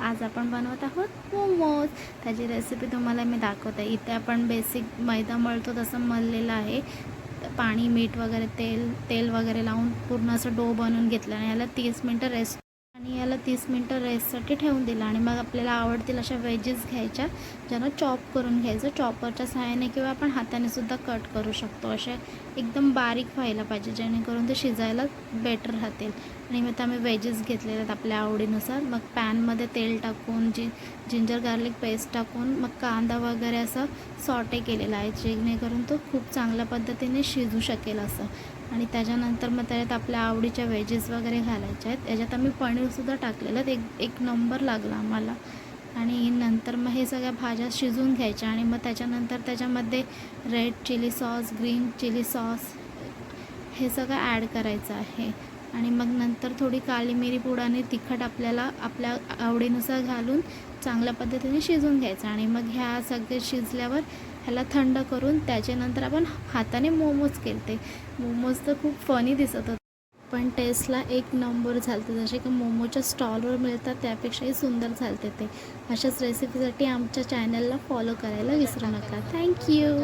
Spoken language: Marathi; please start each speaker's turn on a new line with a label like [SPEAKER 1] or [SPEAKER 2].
[SPEAKER 1] आज आपण बनवत आहोत मोमोज। त्याची रेसिपी तुम्हाला मी दाखवते। इथे आपण बेसिक मैदा मळतो तसं मळलेलं आहे। पाणी मीठ वगैरे तेल वगैरे लावून पूर्ण असं डो बनवून घेतलं आणि याला 30 मिनटं रेस्टसाठी ठेवून दिलं। आणि मग आपल्याला आवडतील अशा वेजेस घ्यायच्या, ज्यांना चॉप करून घ्यायचं। चॉपरच्या सहाय्याने किंवा आपण हाताने सुद्धा कट करू शकतो। अशा एकदम बारीक व्हायला पाहिजे, जेणेकरून ते शिजायला बेटर राहतील। आणि मग आम्ही वेजेस घेतलेले आहेत आपल्या आवडीनुसार। मग पॅनमध्ये तेल टाकून जिंजर गार्लिक पेस्ट टाकून मग कांदा वगैरे असं सॉटे केलेला आहे, जेणेकरून तो खूप चांगल्या पद्धतीने शिजू शकेल असं। आणि त्याच्यानंतर मग त्याच्यात आपल्या आवडीच्या वेजेस वगैरे घालायच्या आहेत। याच्यात आम्ही पनीरसुद्धा टाकलेलं, एक नंबर लागला आम्हाला। आणि नंतर मग हे सगळ्या भाज्या शिजवून घ्यायच्या आणि मग त्याच्यानंतर त्याच्यामध्ये red chili sauce, green chili sauce हे सगळं ॲड करायचं आहे। आणि मग नंतर थोडी काळी मिरी पूड आणि तिखट आपल्याला आपल्या आवडीनुसार घालून चांगल्या पद्धतीने शिजवून घ्यायचं। आणि मग ह्या सगळे शिजल्यावर ह्याला थंड करून त्याच्यानंतर आपण हाताने मोमोज केले। मोमोज तर खूप फनी दिसत होते, पण टेस्टला एक नंबर झालते। जसे की मोमोच्या स्टॉलवर मिळतात त्यापेक्षाही सुंदर झालते ते। अशाच रेसिपीसाठी आमच्या चॅनलला फॉलो करायला विसरू नका। थँक्यू।